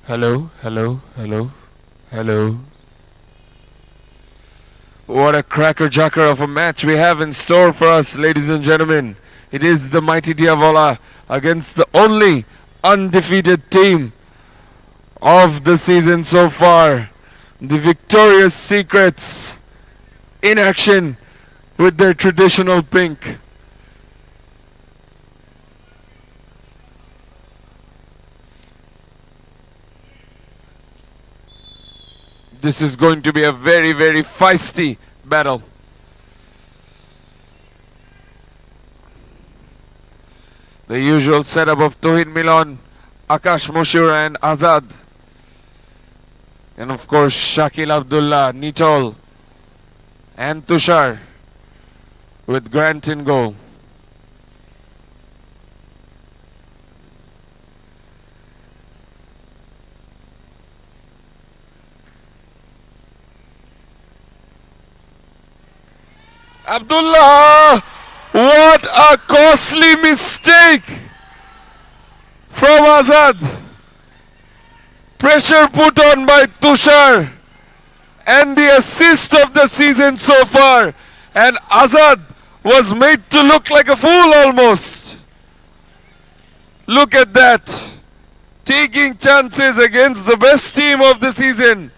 Hello, hello, hello, hello. What a cracker-jacker of a match we have in store for us, ladies and gentlemen. It is the mighty Diavola against the only undefeated team of the season so far. The victorious Secrets in action with their traditional pink. This is going to be a very, very feisty battle. The usual setup of Tohin Milon, Akash Moshura and Azad. And of course Shakil Abdullah, Nitol and Tushar with Grant in goal. Abdullah! What a costly mistake from Azad. Pressure put on by Tushar. And the assist of the season so far. And Azad was made to look like a fool almost. Look at that. Taking chances against the best team of the season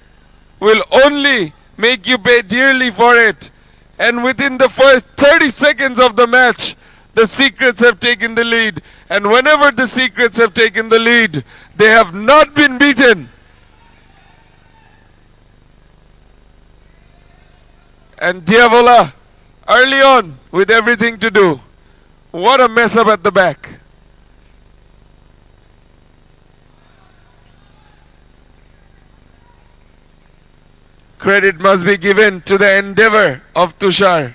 will only make you pay dearly for it. And within the first 30 seconds of the match, the Secrets have taken the lead. And whenever the Secrets have taken the lead, they have not been beaten. And Diavola, early on, with everything to do. What a mess up at the back. Credit must be given to the endeavor of Tushar.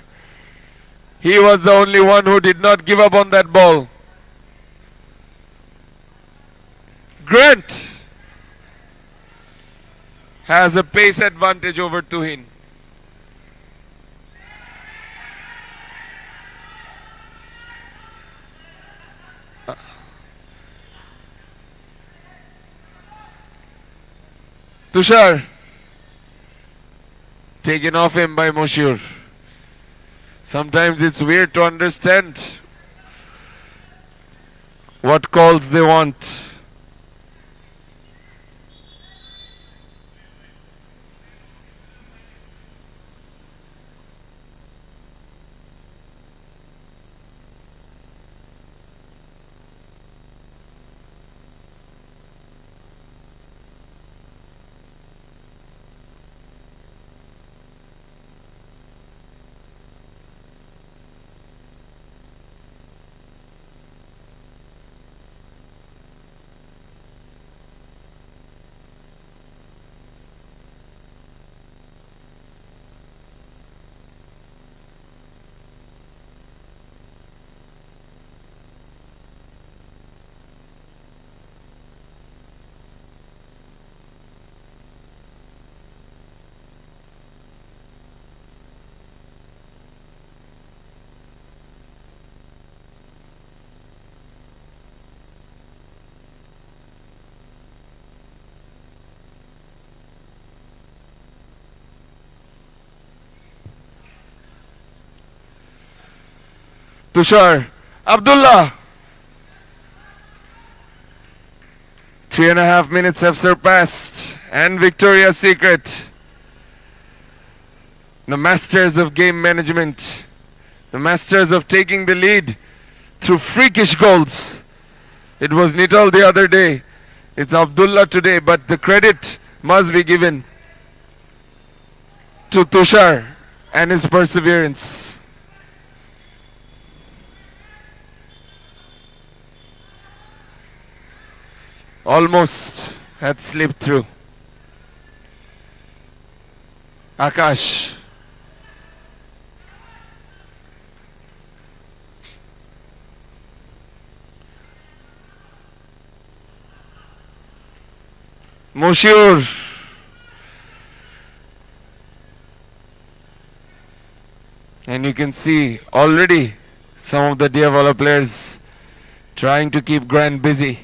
He was the only one who did not give up on that ball. Grant has a pace advantage over Tuhin. Tushar taken off him by Moshur. Sometimes it's weird to understand what calls they want. Tushar, Abdullah. 3.5 minutes have surpassed, and Victoria's Secret, the masters of game management, the masters of taking the lead through freakish goals. It was Nital the other day, it's Abdullah today, but the credit must be given to Tushar and his perseverance. Almost had slipped through. Akash. Moshur. And you can see already some of the Diavola players trying to keep Grant busy.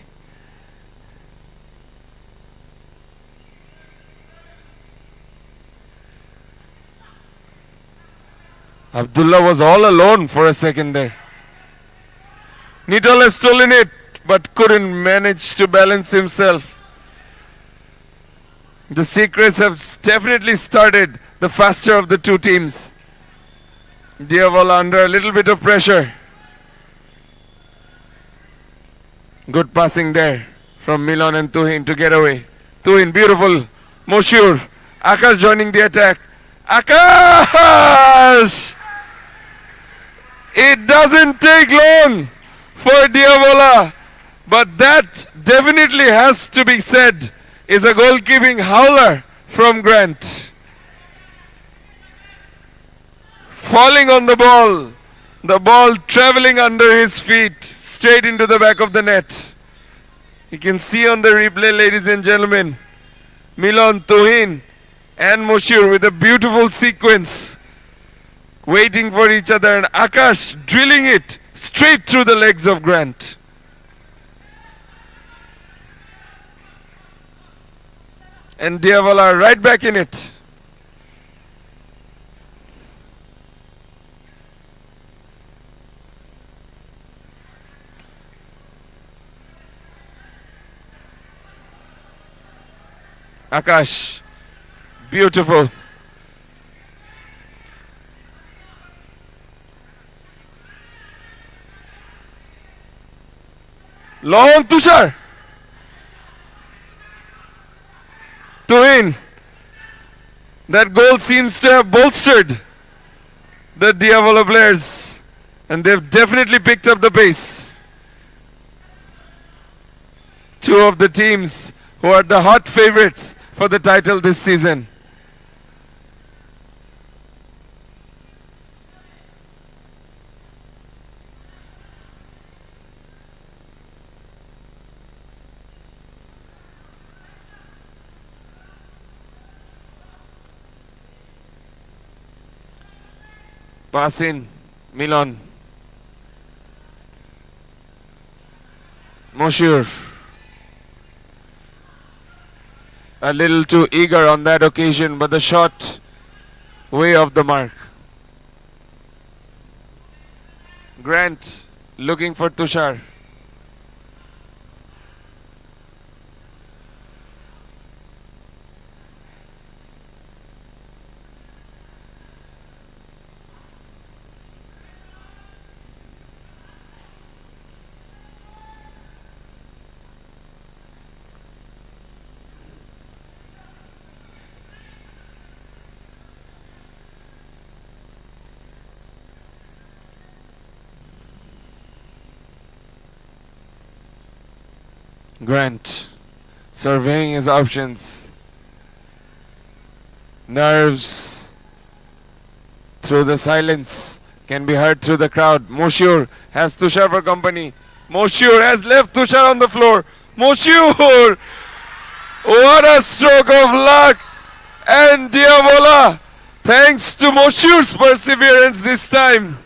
Abdullah was all alone for a second there. Nitol has stolen it, but couldn't manage to balance himself. The Secrets have definitely started the faster of the two teams. Diawala under a little bit of pressure. Good passing there from Milan and Tuhin to get away. Tuhin, beautiful. Moshur. Akash joining the attack. Akash! It doesn't take long for Diawala, but that definitely has to be said is a goalkeeping howler from Grant. Falling on the ball traveling under his feet, straight into the back of the net. You can see on the replay, ladies and gentlemen, Milan, Tuhin and Moshur with a beautiful sequence, waiting for each other, and Akash drilling it straight through the legs of Grant. And Diawala right back in it. Akash, beautiful. Long Tushar. Tuhin. That goal seems to have bolstered the Diawala players, and they've definitely picked up the pace. Two of the teams who are the hot favorites for the title this season. Pass in, Milan. Moshur. A little too eager on that occasion, but the shot way off the mark. Grant looking for Tushar. Grant surveying his options. Nerves through the silence can be heard through the crowd. Moshur has Tushar for company. Moshur has left Tushar on the floor. Moshur! What a stroke of luck! And Diawala, thanks to Moshur's perseverance this time,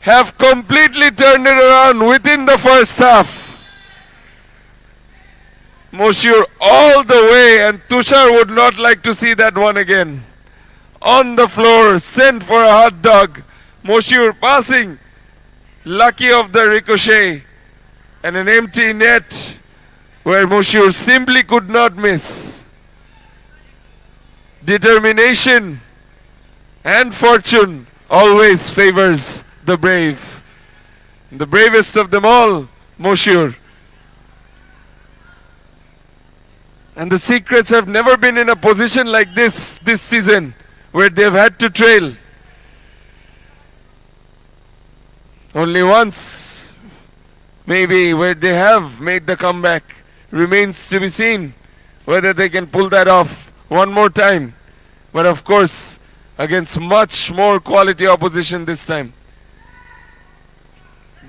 have completely turned it around within the first half. Moshur all the way, and Tushar would not like to see that one again. On the floor, sent for a hot dog. Moshur passing, lucky of the ricochet, and an empty net where Moshur simply could not miss. Determination and fortune always favors the brave. The bravest of them all, Moshur. And the Secrets have never been in a position like this season, where they've had to trail. Only once, maybe, where they have made the comeback. Remains to be seen whether they can pull that off one more time. But of course, against much more quality opposition this time.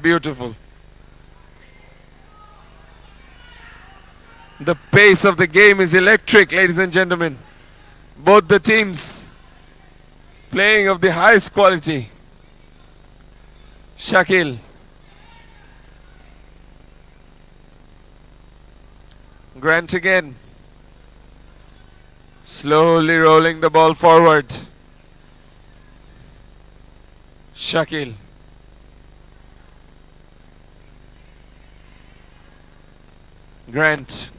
Beautiful. The pace of the game is electric, ladies and gentlemen. Both the teams playing of the highest quality. Shakil. Grant again. Slowly rolling the ball forward. Shakil. Grant.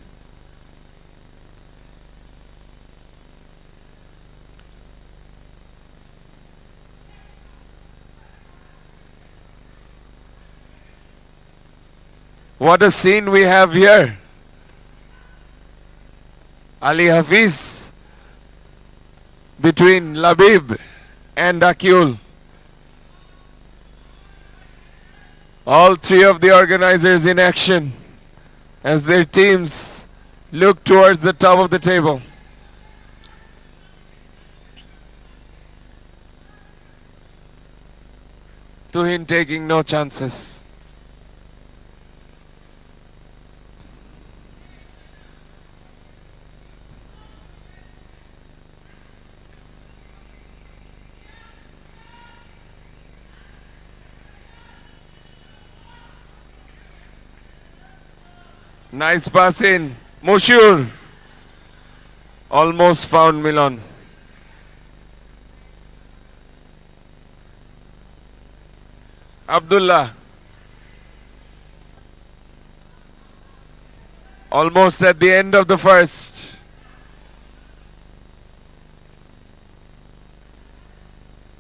What a scene we have here. Ali Hafiz between Labib and Akul. All three of the organizers in action as their teams look towards the top of the table. Tuhin taking no chances. Nice pass in. Mushur almost found Milan. Abdullah almost at the end of the first.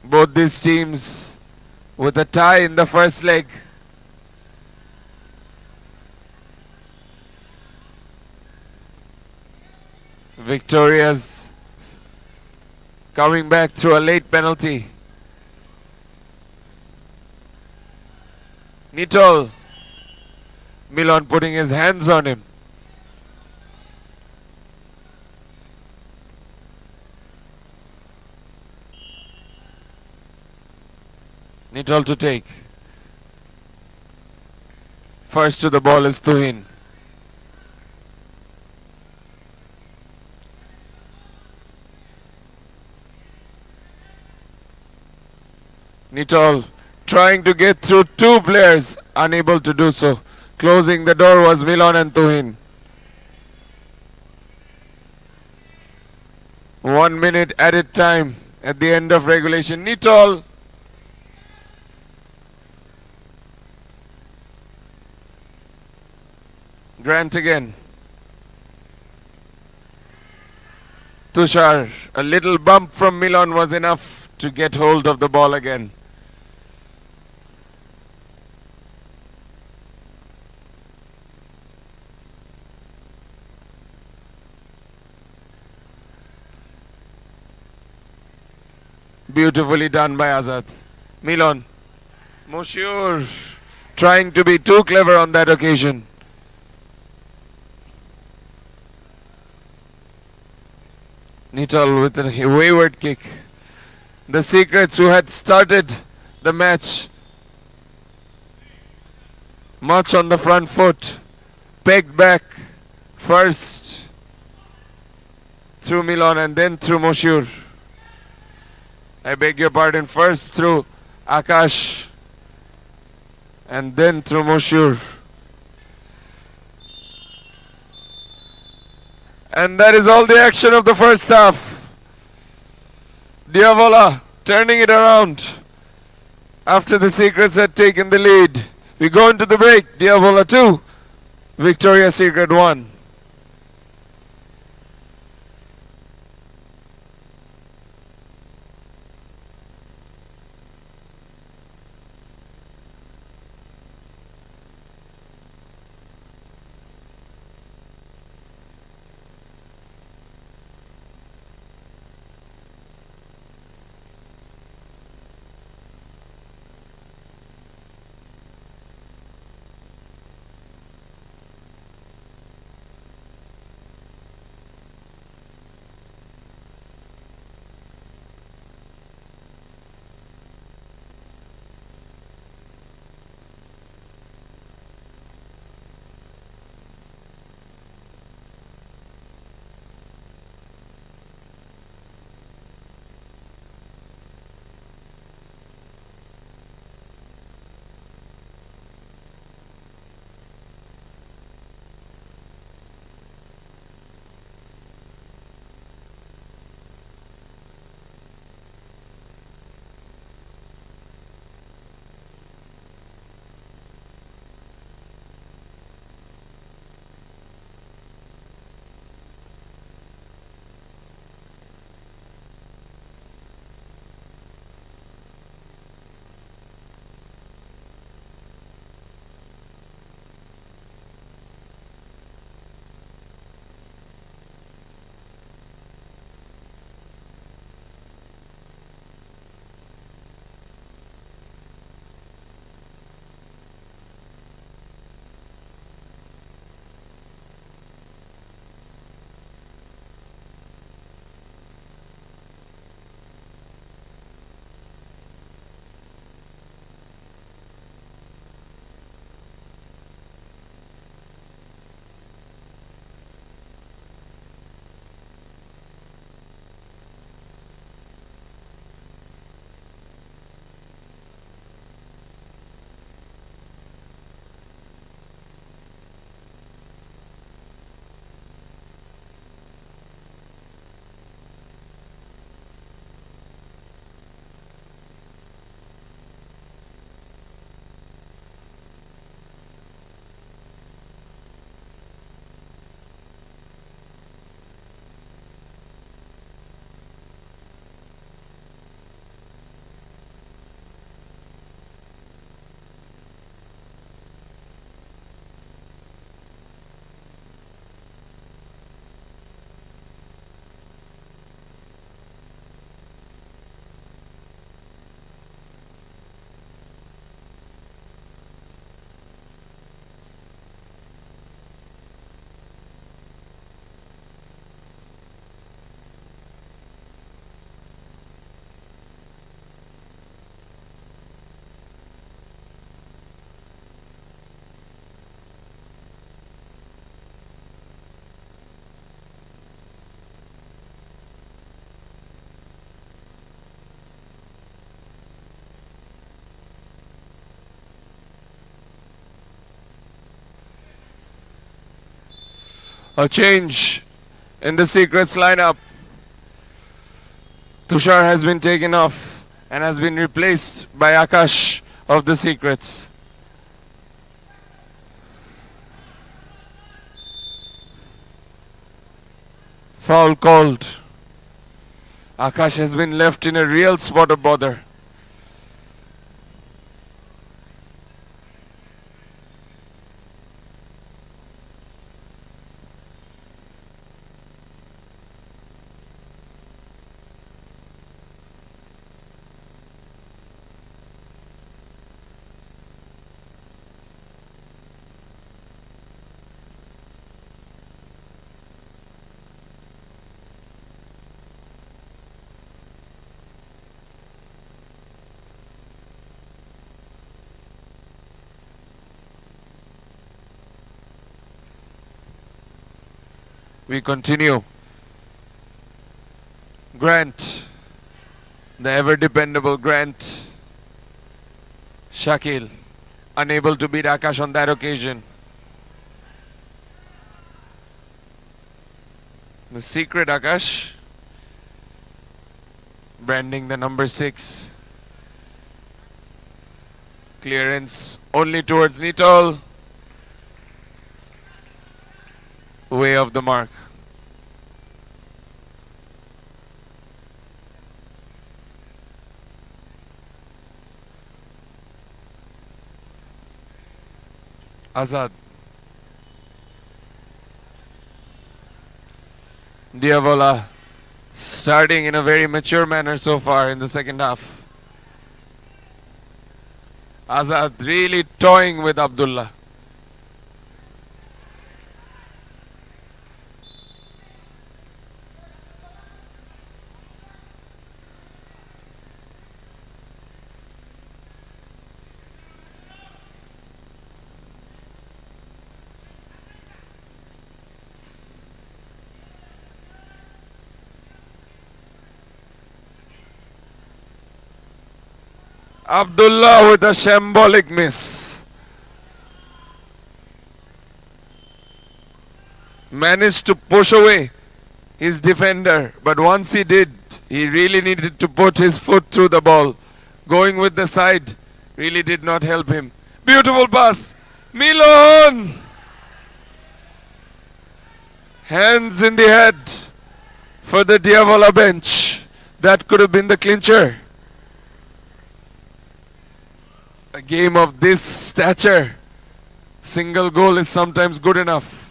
Both these teams with a tie in the first leg. Victoria's coming back through a late penalty. Nitol. Milan putting his hands on him. Nitol to take. First to the ball is Tuhin. Nitol trying to get through two players, unable to do so. Closing the door was Milan and Tuhin. 1 minute added time at the end of regulation. Nitol. Grant again. Tushar. A little bump from Milan was enough to get hold of the ball again. Beautifully done by Azad. Milan. Mushur trying to be too clever on that occasion. Nitol with a wayward kick. The Secrets, who had started the match much on the front foot, pegged back first through Milan and then through Mushur. I beg your pardon, first through Akash and then through Mushur. And that is all the action of the first half. Diavola turning it around after the Secrets had taken the lead. We go into the break. Diavola 2, Victoria Secret 1. A change in the Secrets lineup. Tushar has been taken off and has been replaced by Akash of the Secrets. Foul called. Akash has been left in a real spot of bother. We continue. Grant, the ever dependable Grant. Shakil, unable to beat Akash on that occasion. The secret Akash, branding the number 6. Clearance only towards Nitol. Way of the mark. Azad. Diavola starting in a very mature manner so far in the second half. Azad really toying with Abdullah. Abdullah with a shambolic miss. Managed to push away his defender, but once he did, he really needed to put his foot through the ball. Going with the side really did not help him. Beautiful pass. Milon! Hands in the head for the Diavola bench. That could have been the clincher. A game of this stature, single goal is sometimes good enough.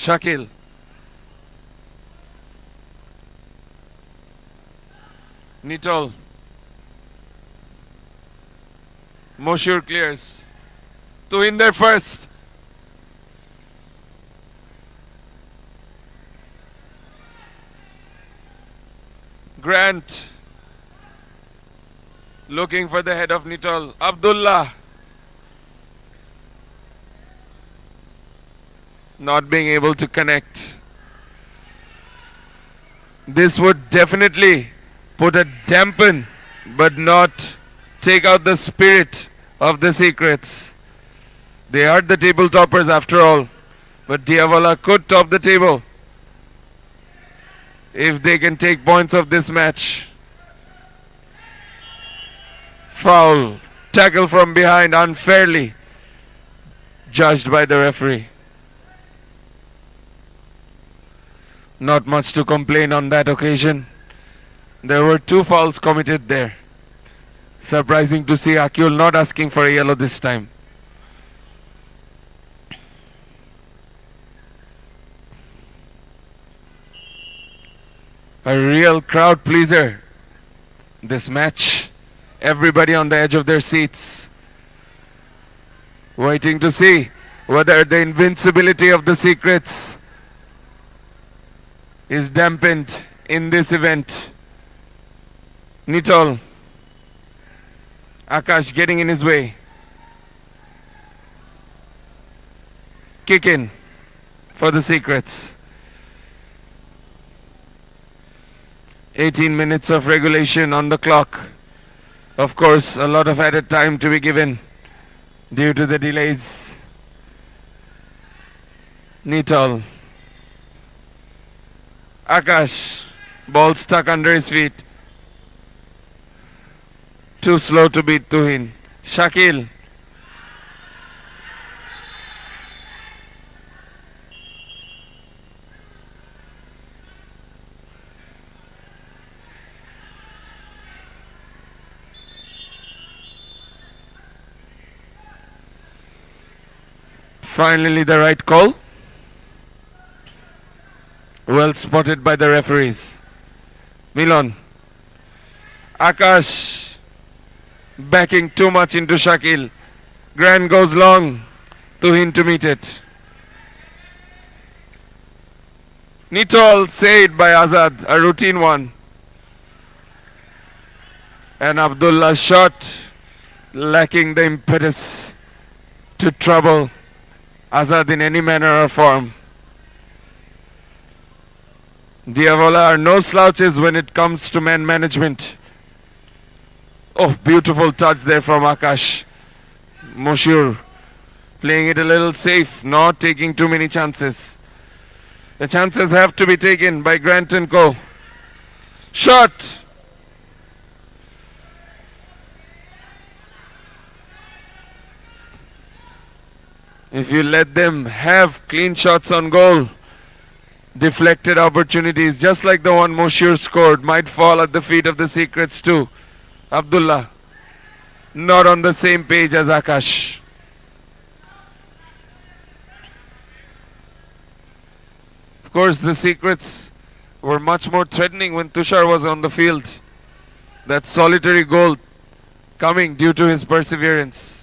Shakil. Nitol. Moshur clears. To in there first. Grant. Looking for the head of Nitol. Abdullah. Not being able to connect. This would definitely put a dampen but not take out the spirit of the Secrets. They are the table toppers after all. But Diawala could top the table if they can take points of this match. Foul. Tackle from behind unfairly judged by the referee. Not much to complain on that occasion. There were 2 fouls committed there. Surprising to see Akul not asking for a yellow this time. A real crowd pleaser, this match. Everybody on the edge of their seats, waiting to see whether the invincibility of the Secrets is dampened in this event. Nitol, Akash getting in his way. Kick in for the Secrets. 18 minutes of regulation on the clock. Of course, a lot of added time to be given due to the delays. Nitol. Akash. Ball stuck under his feet. Too slow to beat Tuhin. Shakil. Finally the right call. Well spotted by the referees. Milon. Akash backing too much into Shakil. Grand goes long. Tuhin to meet it. Nitol saved by Azad, a routine one. And Abdullah's shot lacking the impetus to trouble Azad in any manner or form. Diawala are no slouches when it comes to man management. Oh, beautiful touch there from Akash. Moshur playing it a little safe, not taking too many chances. The chances have to be taken by Grant and Co. Shot! If you let them have clean shots on goal, deflected opportunities, just like the one Moshur scored, might fall at the feet of the Secrets too. Abdullah, not on the same page as Akash. Of course, the Secrets were much more threatening when Tushar was on the field. That solitary goal coming due to his perseverance.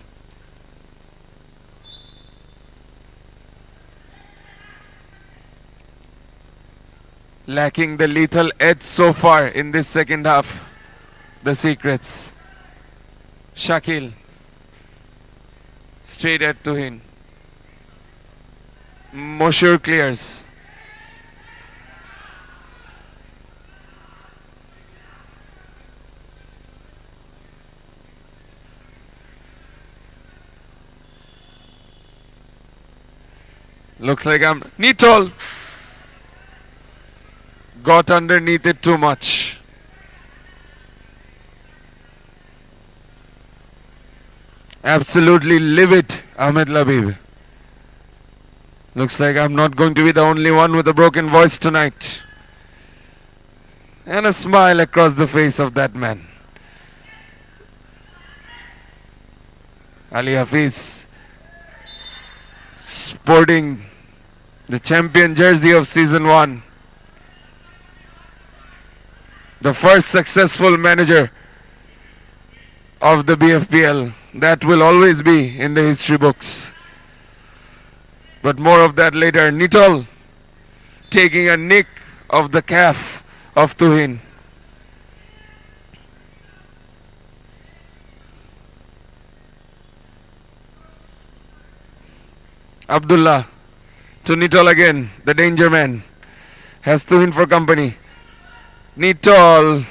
Lacking the lethal edge so far in this second half, the Secrets. Shakil. Straight at Tuhin. Moshur clears. Looks like Nitol got underneath it too much. Absolutely livid, Ahmed Labib. Looks like I'm not going to be the only one with a broken voice tonight. And a smile across the face of that man. Ali Hafiz sporting the champion jersey of season 1. The first successful manager of the BFPL. That will always be in the history books. But more of that later. Nitol taking a nick of the calf of Tuhin. Abdullah to Nitol again, the danger man. Has Tuhin for company. Nitol.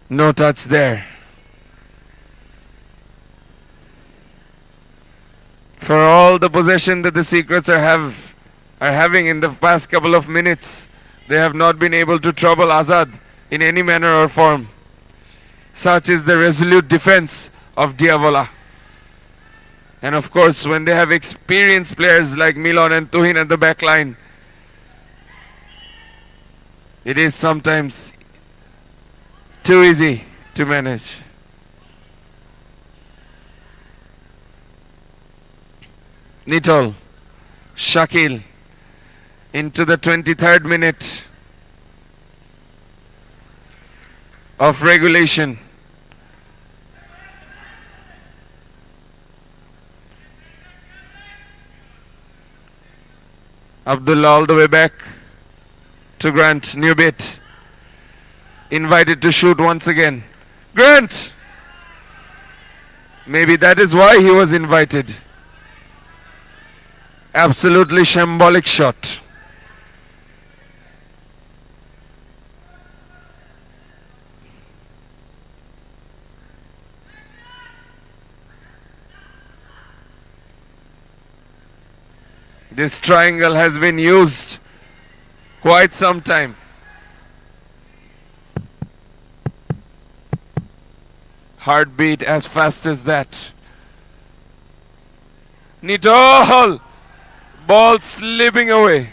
No touch there. For all the possession that the Secrets are having in the past couple of minutes, they have not been able to trouble Azad in any manner or form. Such is the resolute defense of Diavola. And of course, when they have experienced players like Milon and Tuhin at the back line, it is sometimes too easy to manage. Nitol, Shakil into the 23rd minute of regulation. Abdullah all the way back to Grant. New bit. Invited to shoot once again. Grant! Maybe that is why he was invited. Absolutely shambolic shot. This triangle has been used quite some time. Heartbeat as fast as that. Nitol! Ball slipping away.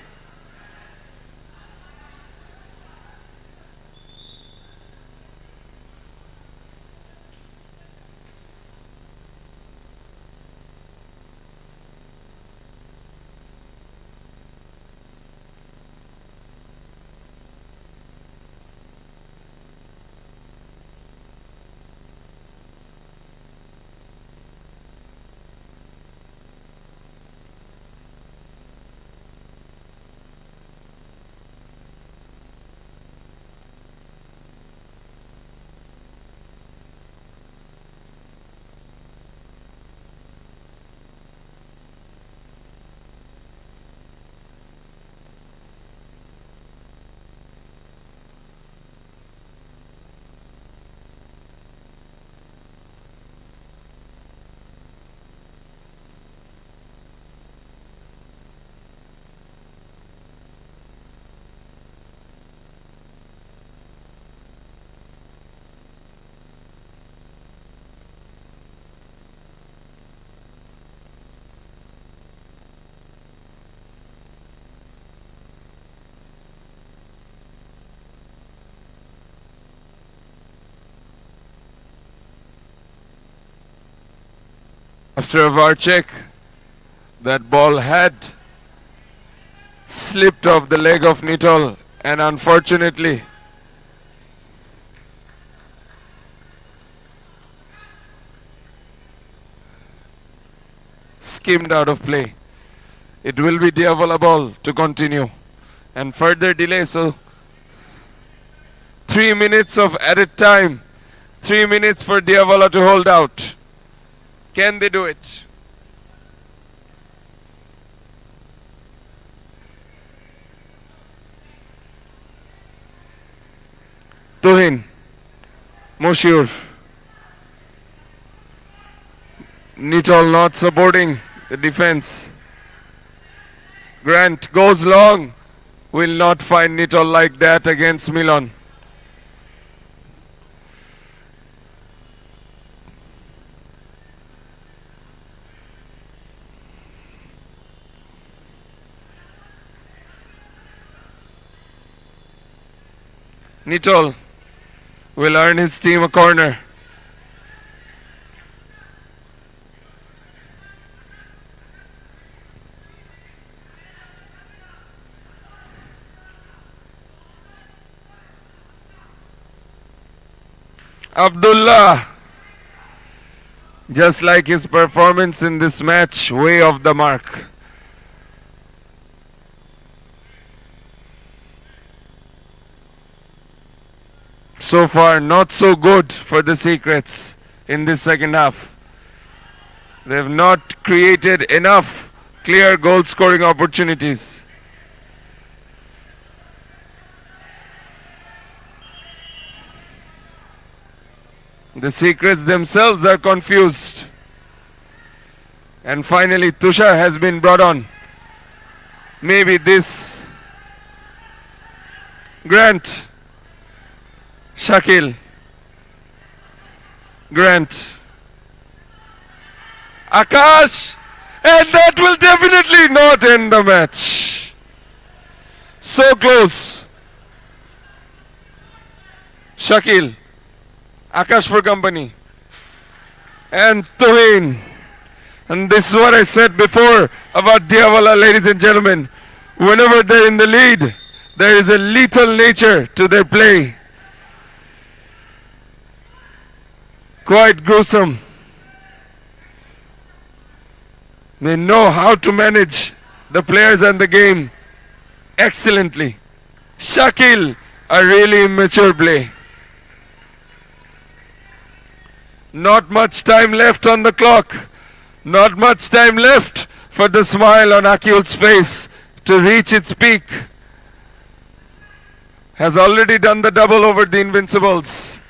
After a VAR check, that ball had slipped off the leg of Nitol and unfortunately skimmed out of play. It will be Diavola ball to continue and further delay. So 3 minutes of added time, 3 minutes for Diavola to hold out. Can they do it? Tuhin, Moshur, Nitol not supporting the defense. Grant goes long, will not find Nitol like that against Milon. Nitol will earn his team a corner. Abdullah, just like his performance in this match, way off the mark. So far, not so good for the Secrets in this second half. They have not created enough clear goal scoring opportunities. The Secrets themselves are confused. And finally, Tushar has been brought on. Maybe this Grant, Shakil, Grant, Akash, and that will definitely not end the match. So close. Shakil, Akash for company, and Tuhin. And this is what I said before about Diawala, ladies and gentlemen. Whenever they're in the lead, there is a lethal nature to their play. Quite gruesome. They know how to manage the players and the game excellently. Shakil, a really immature play. Not much time left on the clock. Not much time left for the smile on Akhil's face to reach its peak. Has already done the double over the Invincibles.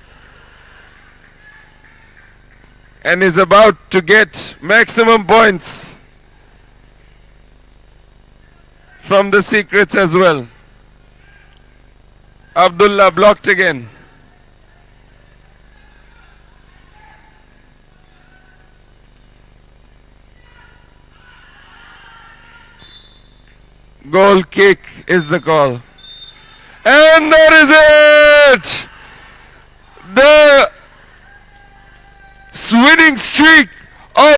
And is about to get maximum points from the Secrets as well. Abdullah blocked again. Goal kick is the call. And that is it! The winning streak of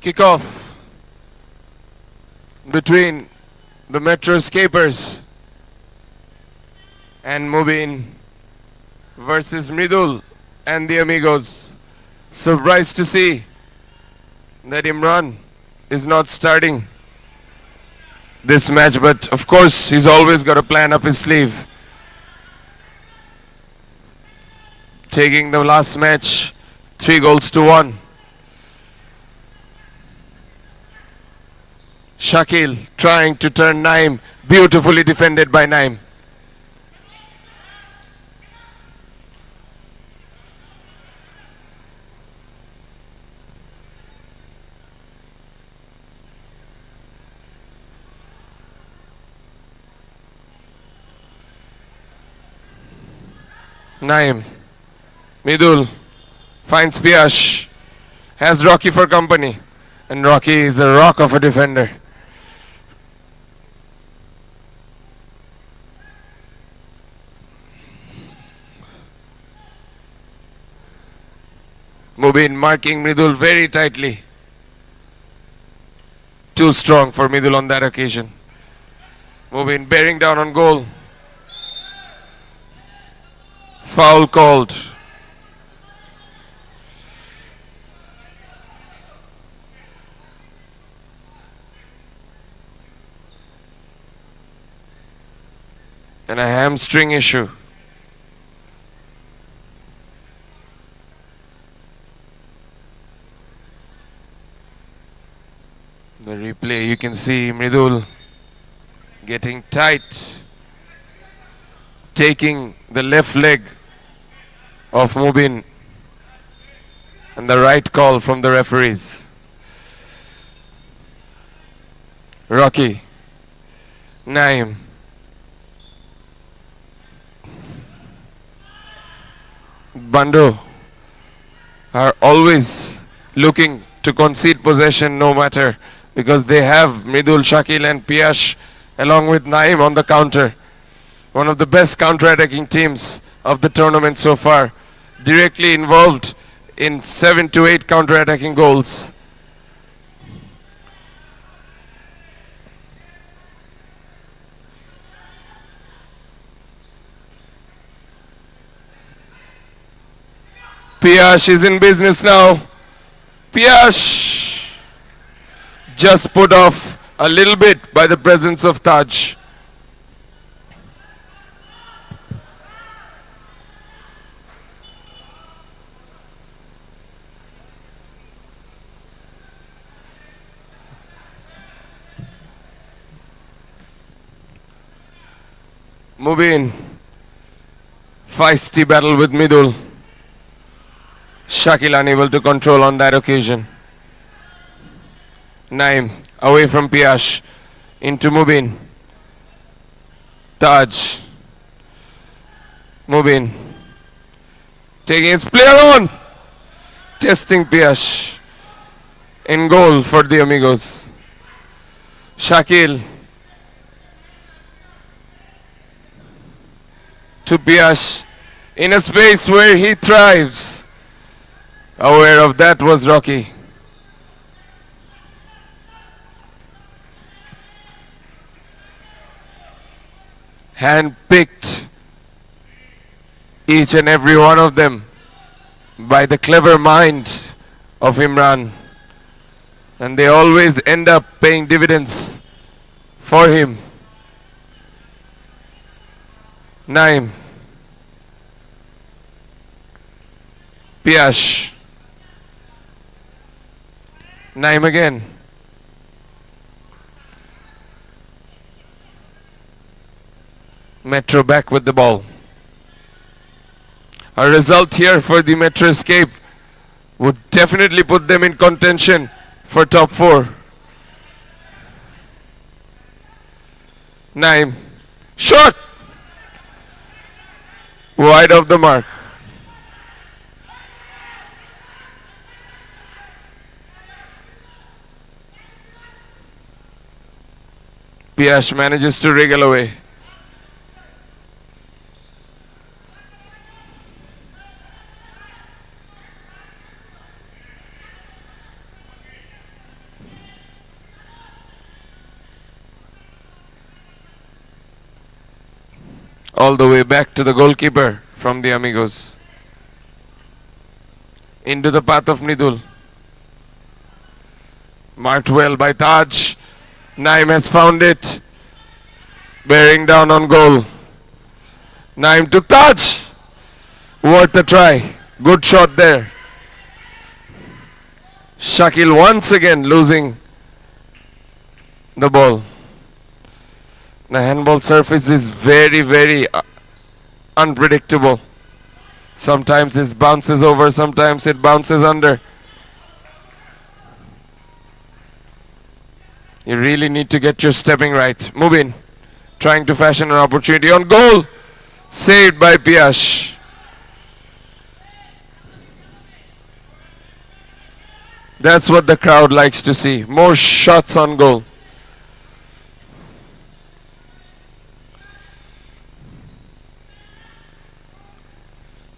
Kickoff between the Metro Escapers and Mubin versus Mridul and the Amigos. Surprised to see that Imran is not starting this match, but of course he's always got a plan up his sleeve. Taking the last match 3-1. Shakil trying to turn Naim, beautifully defended by Naim. Naim, Midul finds Piyash, has Rocky for company, and Rocky is a rock of a defender. Mubin marking Mridul very tightly. Too strong for Mridul on that occasion. Mubin bearing down on goal. Foul called. And a hamstring issue. The replay, you can see Mridul getting tight, taking the left leg of Mubin, and the right call from the referees. Rocky, Naim, Bandhu are always looking to concede possession no matter, because they have Mridul, Shakil and Piyash along with Naim on the counter. One of the best counter-attacking teams of the tournament so far, directly involved in 7 to 8 counter-attacking goals. Piyash is in business now. Piyash just put off a little bit by the presence of Taj. Mubin, feisty battle with Midul. Shakil unable to control on that occasion. Naim away from Piyash into Mubin. Taj. Mubin taking his player on. Testing Piyash. In goal for the Amigos. Shakil to Piyash in a space where he thrives. Aware of that was Rocky. Hand-picked, each and every one of them, by the clever mind of Imran. And they always end up paying dividends for him. Naim. Piyash. Naim again. Metro back with the ball. A result here for the Metro Escape would definitely put them in contention for top 4. Naim. Shot! Wide of the mark. Piyash manages to wriggle away. All the way back to the goalkeeper from the Amigos. Into the path of Mridul. Marked well by Taj. Naim has found it. Bearing down on goal. Naim to Taj. Worth a try. Good shot there. Shakil once again losing the ball. The handball surface is very, very unpredictable. Sometimes it bounces over, sometimes it bounces under. You really need to get your stepping right. Mubin trying to fashion an opportunity on goal. Saved by Piyash. That's what the crowd likes to see. More shots on goal.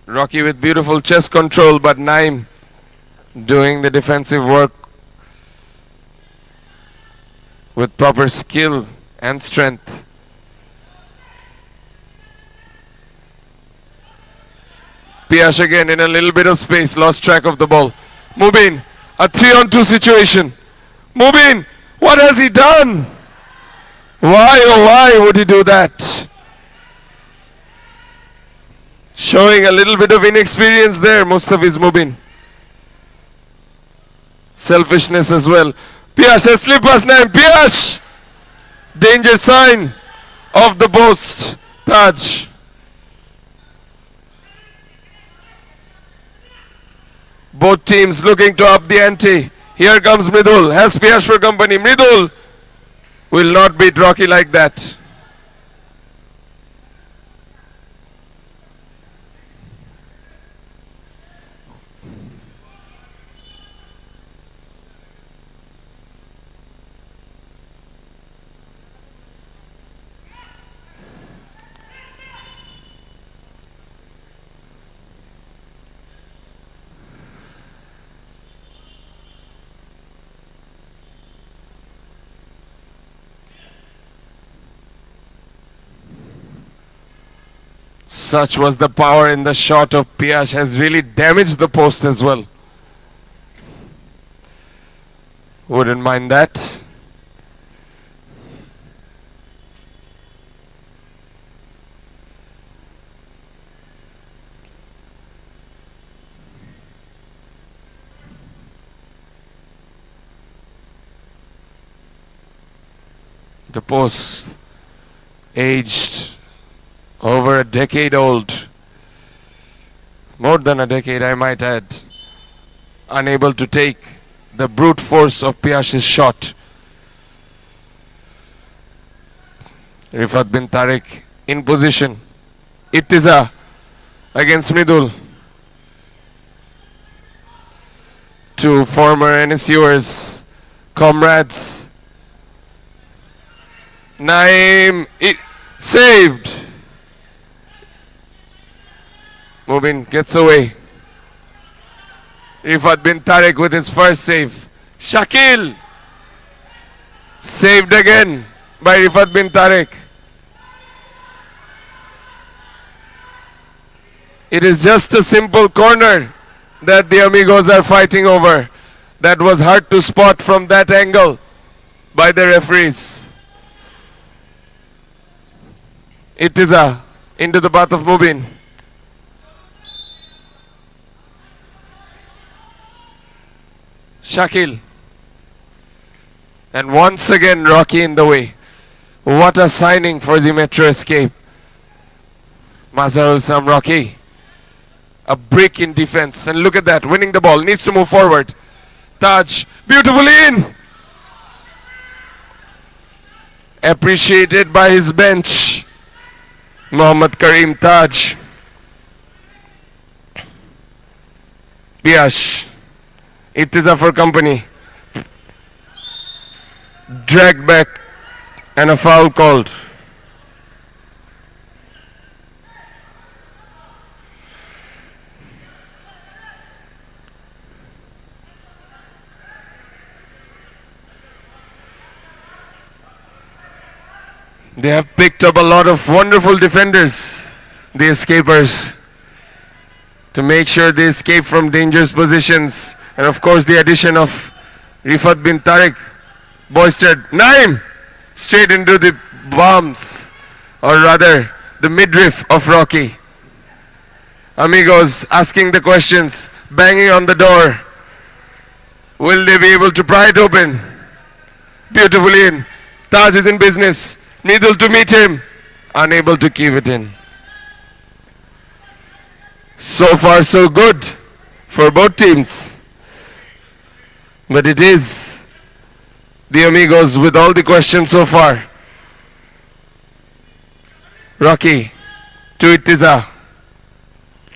Rocky with beautiful chest control, but Naim doing the defensive work with proper skill and strength. Piyash again in a little bit of space, lost track of the ball. Mubin, a 3-on-2 situation. Mubin, what has he done? Why, oh why would he do that? Showing a little bit of inexperience there, Mustafiz Mubin. Selfishness as well. Piyash has slipped past Naim. Piyash! Danger sign of the post. Taj. Both teams looking to up the ante. Here comes Mridul. Has Piyash for company. Mridul will not beat Rocky like that. Such was the power in the shot of Piyash, has really damaged the post as well. Wouldn't mind that. The post aged over a decade old. More than a decade, I might add. Unable to take the brute force of Piyash's shot. Rifat bin Tariq in position. Ittiza against Mridul. Two former NSUers, comrades. Naim saved. Mubin gets away. Rifat bin Tariq with his first save. Shakil saved again by Rifat bin Tariq. It is just a simple corner that the Amigos are fighting over. That was hard to spot from that angle by the referees. Ittiza into the path of Mubin. Shakil. And once again Rocky in the way. What a signing for the Metro Escape. Mazharul Sam Rocky. A break in defense. And look at that, winning the ball. Needs to move forward. Taj, beautifully in. Appreciated by his bench. Mohammad Karim Taj. Piyash. Ittiza for company. Dragged back and a foul called. They have picked up a lot of wonderful defenders, the escapers, to make sure they escape from dangerous positions. And of course the addition of Rifat bin Tariq, boisted Naim, straight into the bombs, or rather the midriff of Rocky. Amigos asking the questions, banging on the door. Will they be able to pry it open? Beautifully in. Taj is in business. Nidul to meet him. Unable to keep it in. So far so good for both teams. But it is the Amigos with all the questions so far. Rocky to Ittiza.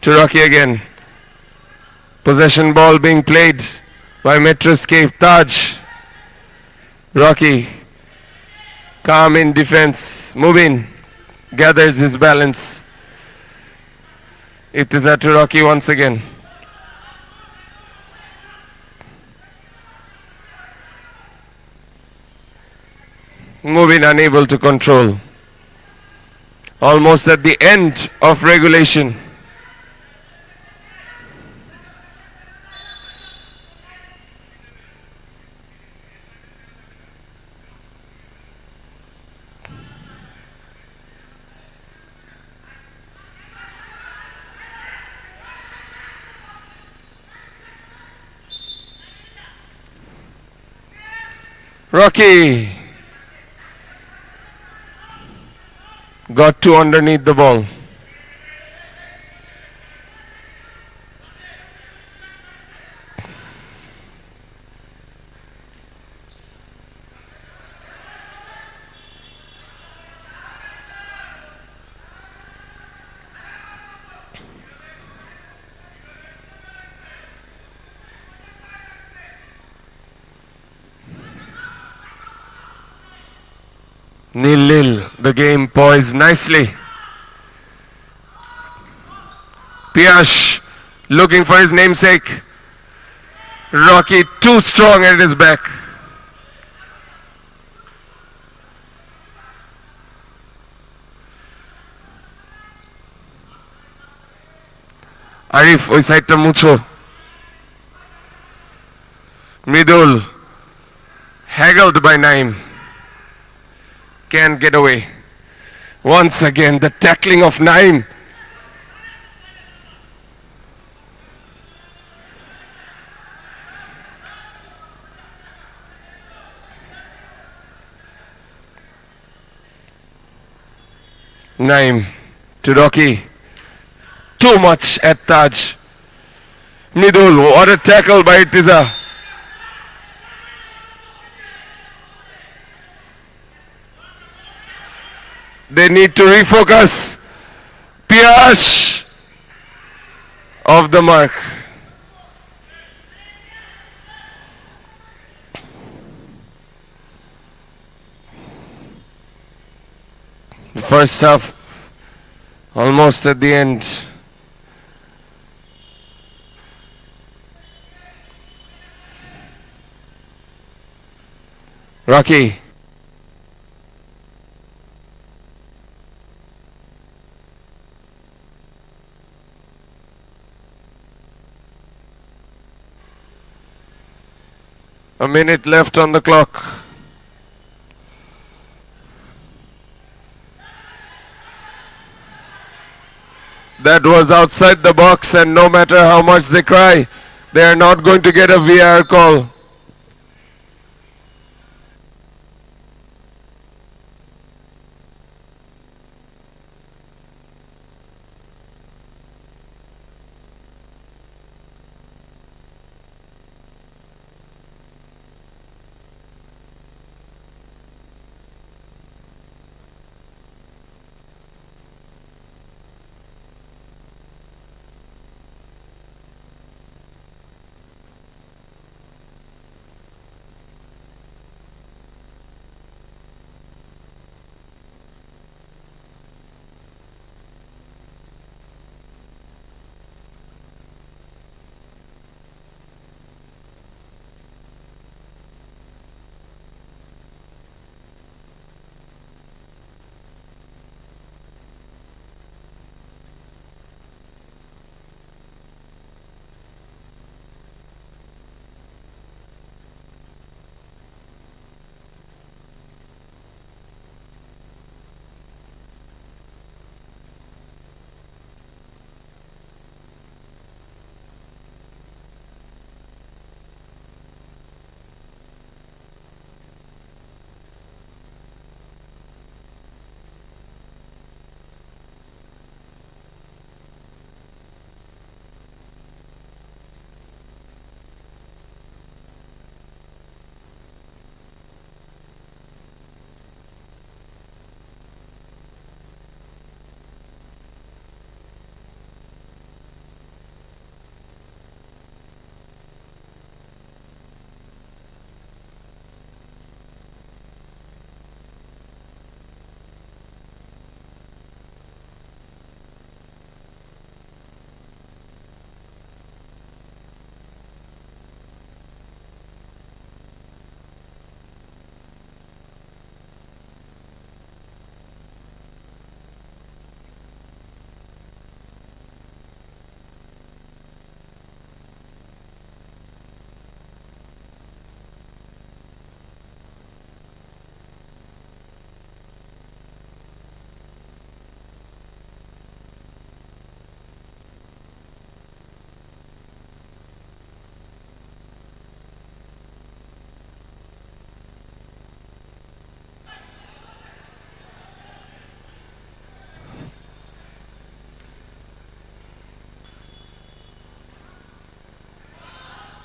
To Rocky again. Possession ball being played by Metroscape. Taj. Rocky. Calm in defense. Moving. Gathers his balance. Ittiza to Rocky once again. Moving, unable to control. Almost at the end of regulation. Rocky got to underneath the ball. Nil-nil, the game poised nicely. Piyash looking for his namesake. Rocky too strong at his back. Arif, ওই সাইডটা মুছো. Midul, haggled by Naim. Can't get away. Once again, the tackling of Naim. Naim to Rocky. Too much at Taj. Midul, what a tackle by Ittiza. They need to refocus. Piyash off the mark. The first half almost at the end. Rocky. A minute left on the clock. That was outside the box, and no matter how much they cry, they are not going to get a VAR call.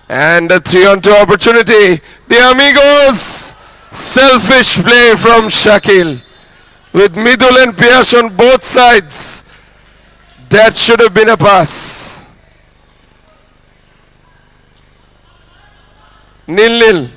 And a 3-on-2 opportunity. The Amigos. Selfish play from Shakil. With Midul and Piyash on both sides. That should have been a pass. 0-0.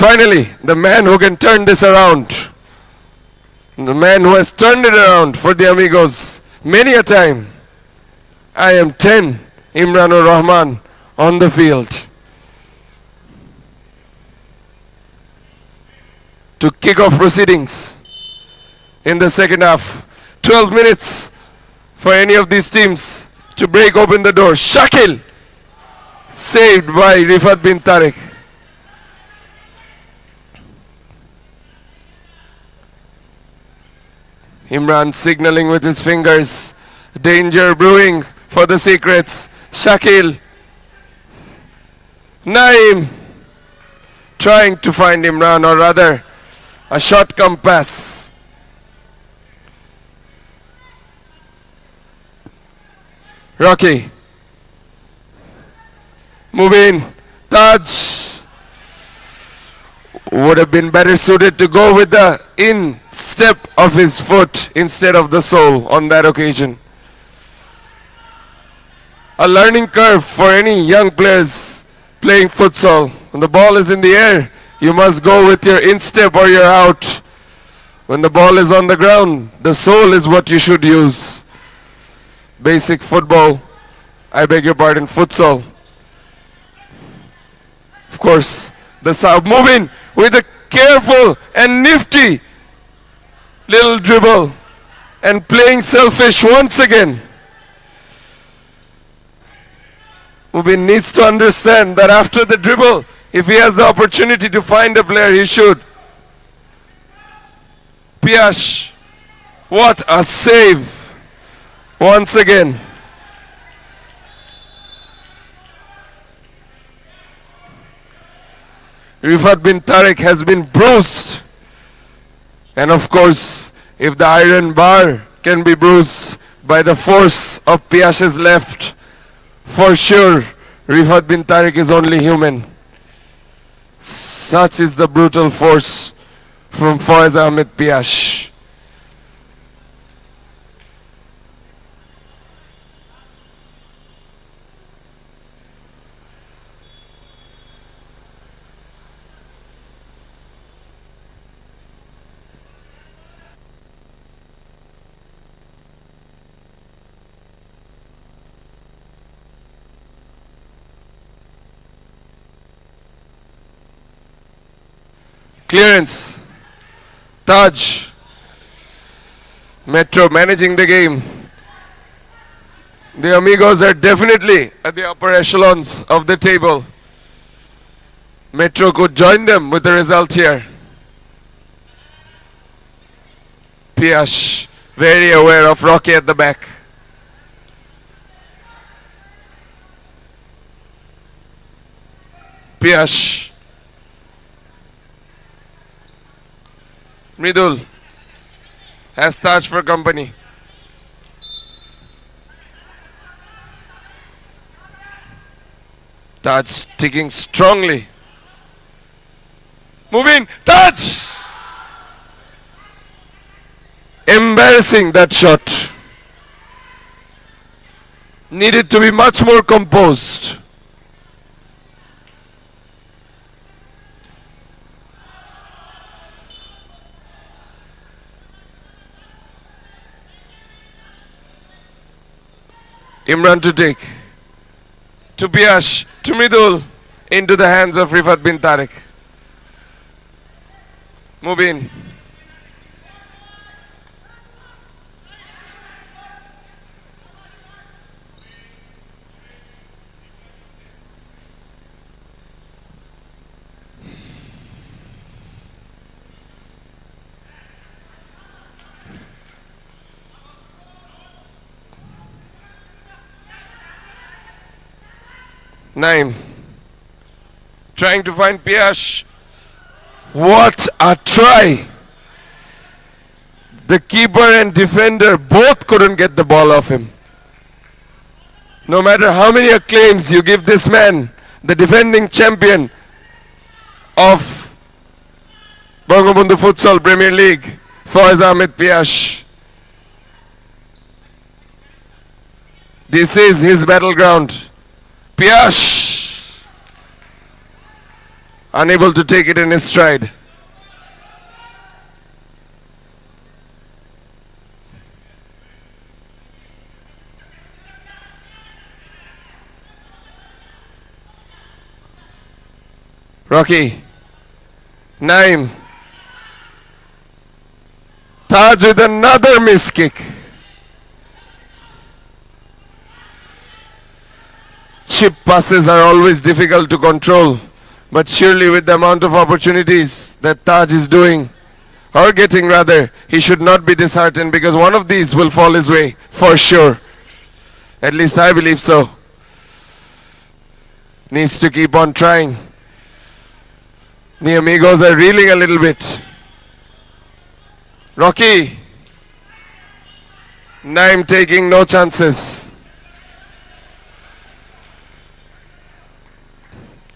Finally, the man who can turn this around. The man who has turned it around for the Amigos many a time. I am 10, Imranur Rahman on the field. To kick off proceedings in the second half. 12 minutes for any of these teams to break open the door. Shakil saved by Rifat bin Tariq. Imran signaling with his fingers. Danger brewing for the secrets. Shakil. Naeem trying to find Imran, or rather a short come pass. Rocky. Move in. Taj. Would have been better suited to go with the instep of his foot instead of the sole on that occasion. A learning curve for any young players playing futsal. When the ball is in the air, you must go with your instep or you're out. When the ball is on the ground, the sole is what you should use. Basic football, I beg your pardon, futsal. Of course, the sub moving with a careful and nifty little dribble and playing selfish once again. Mubin needs to understand that after the dribble, if he has the opportunity to find a player, he should. Piyash, what a save once again. Rifat bin Tariq has been bruised. And of course, if the iron bar can be bruised by the force of Piyash's left, For sure, Rifat bin Tariq is only human. Such is the brutal force from Faiz Ahmed Piyash. Clearance. Taj. Metro managing the game. The Amigos are definitely at the upper echelons of the table. Metro could join them with the result here. Piyash very aware of Rocky at the back. Piyash. Mridul has Taj for company. Taj sticking strongly. Moving. Taj! Embarrassing that shot. Needed to be much more composed. Imran to take. To Piyash. To Mridul. Into the hands of Rifat bin Tariq. Mubin. Naim. Trying to find Piyash. What a try! The keeper and defender both couldn't get the ball off him. No matter how many acclaims you give this man, the defending champion of Bangabandhu Futsal Premier League, Faiz Ahmed Piyash. This is his battleground. Piyash, unable to take it in his stride. Rocky, Naim, Taj with another miss kick. Chip passes are always difficult to control, but surely with the amount of opportunities that Taj is doing, or getting rather, he should not be disheartened because one of these will fall his way, for sure. At least I believe so. Needs to keep on trying. The Amigos are reeling a little bit. Rocky. Naim taking no chances.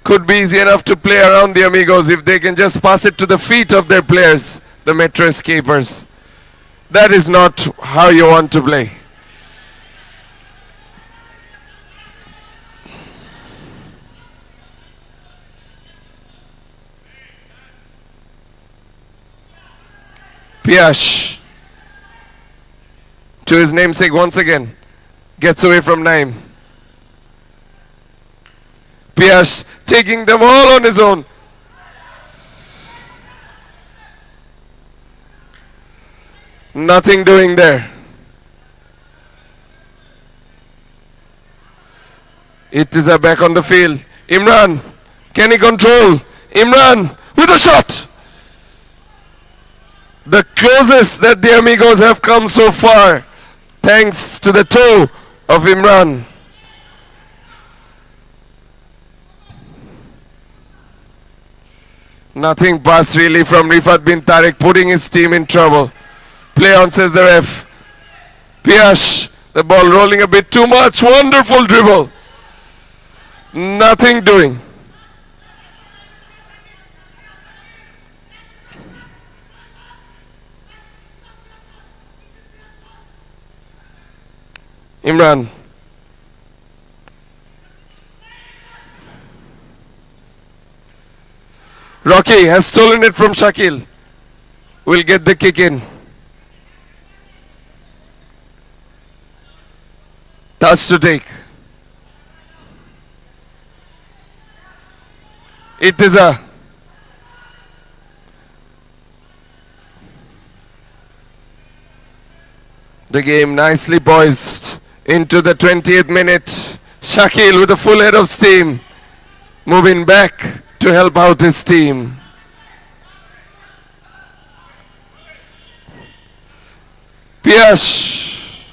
Could be easy enough to play around the Amigos if they can just pass it to the feet of their players, the Metro escapers. That is not how you want to play. Piyash, to his namesake once again, gets away from Naim. Piyash taking them all on his own. Nothing doing there. It is a back on the field. Imran, can he control? Imran with a shot. The closest that the Amigos have come so far, thanks to the toe of Imran. Nothing pass really from Rifat bin Tariq, putting his team in trouble. Play on, says the ref. Piyash, the ball rolling a bit too much. Wonderful dribble. Nothing doing. Imran. Rocky has stolen it from Shakil. Will get the kick in. Touch to take. It is the game nicely poised into the 20th minute. Shakil with a full head of steam, moving back to help out his team. Piyash.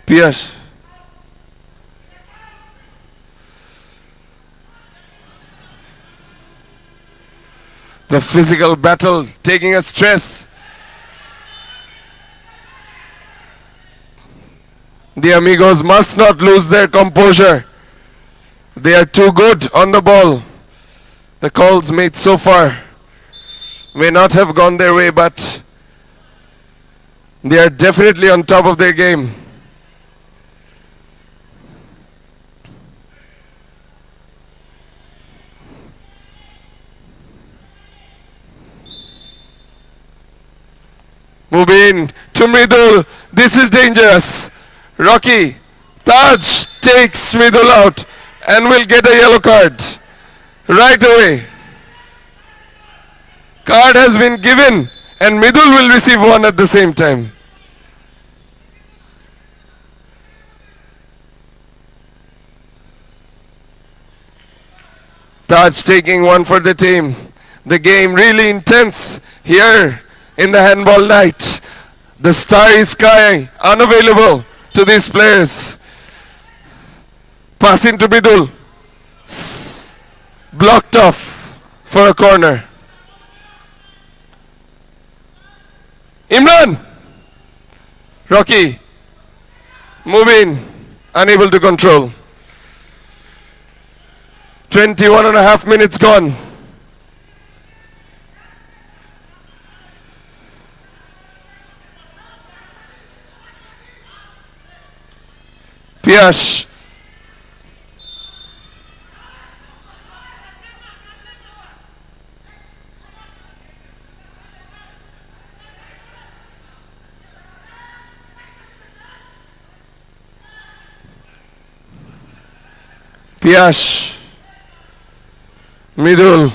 Piyash. The physical battle taking a stress. The amigos must not lose their composure. They are too good on the ball. The calls made so far may not have gone their way, but they are definitely on top of their game. Mubin to Mridul. This is dangerous. Rocky. Taj takes Mridul out and will get a yellow card right away. Card has been given and Mridul will receive one at the same time. Taj taking one for the team. The game really intense here in the handball night. The starry sky unavailable to these players. Passing to Bidul. Blocked off for a corner. Imran. Rocky. Moving. Unable to control. 21 and a half minutes gone. Piyash. Piyash. Midul.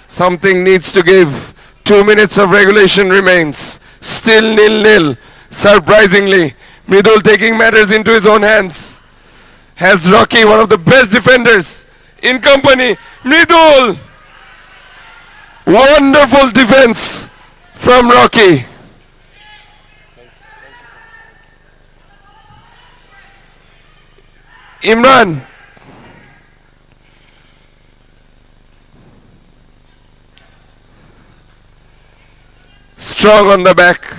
Something needs to give. 2 minutes of regulation remains. Still 0-0. Surprisingly, Mridul taking matters into his own hands. Has Rocky, one of the best defenders in company. Mridul! Wonderful defense from Rocky. Imran. Strong on the back.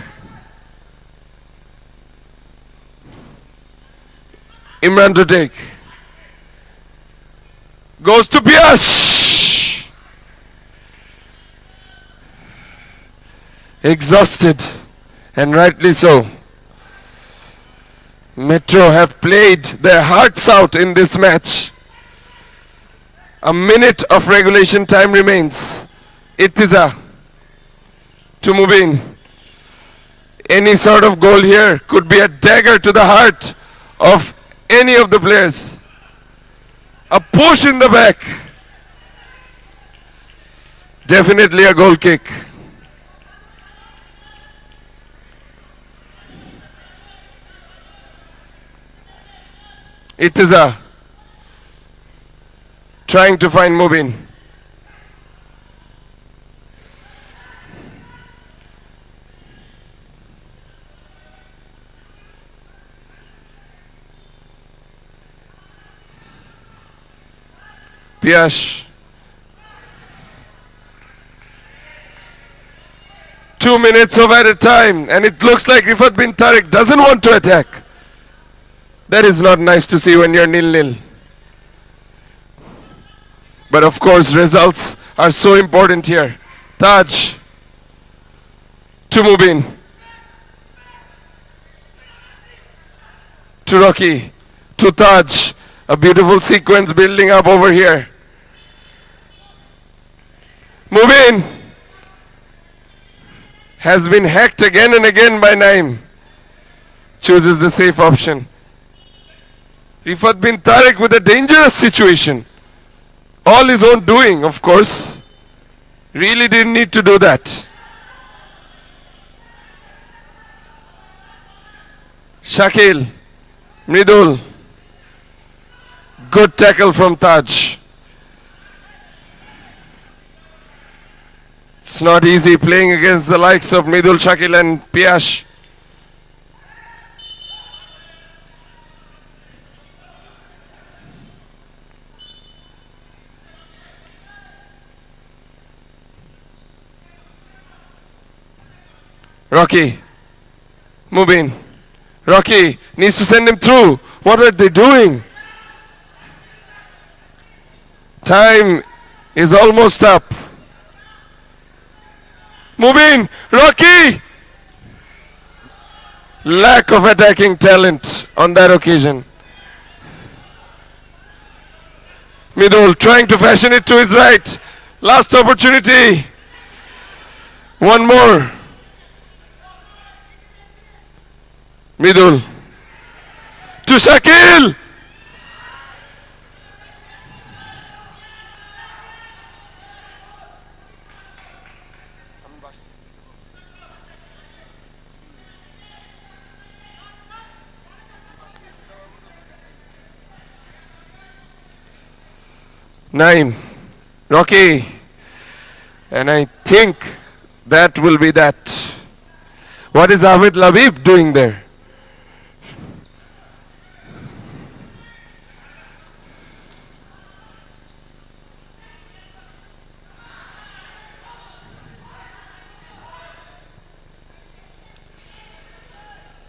Imran to take. Goes to Piyash. Exhausted, and rightly so. Metro have played their hearts out in this match. A minute of regulation time remains. Ittiza to move in. Any sort of goal here could be a dagger to the heart of any of the players. A push in the back. Definitely a goal kick. Ittiza trying to find Mubin. Piyash. 2 2 minutes of added time, and it looks like Rifat bin Tariq doesn't want to attack. That is not nice to see when you're 0-0. But of course, results are so important here. Taj to Mubin, to Rocky, to Taj. A beautiful sequence building up over here. Mubin has been hacked again and again by Naim. Chooses the safe option. Rifat bin Tariq with a dangerous situation. All his own doing, of course. Really didn't need to do that. Shakil, Mridul. Good tackle from Taj. It's not easy playing against the likes of Mridul, Shakil and Piyash. Rocky, Mubin. Rocky needs to send him through. What are they doing? Time is almost up. Mubin, Rocky! Lack of attacking talent on that occasion. Midul trying to fashion it to his right. Last opportunity. One more. Midul to Shakil. Naim, Rocky, and I think that will be that. What is Rabbitholebd doing there?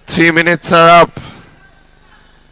Three minutes are up.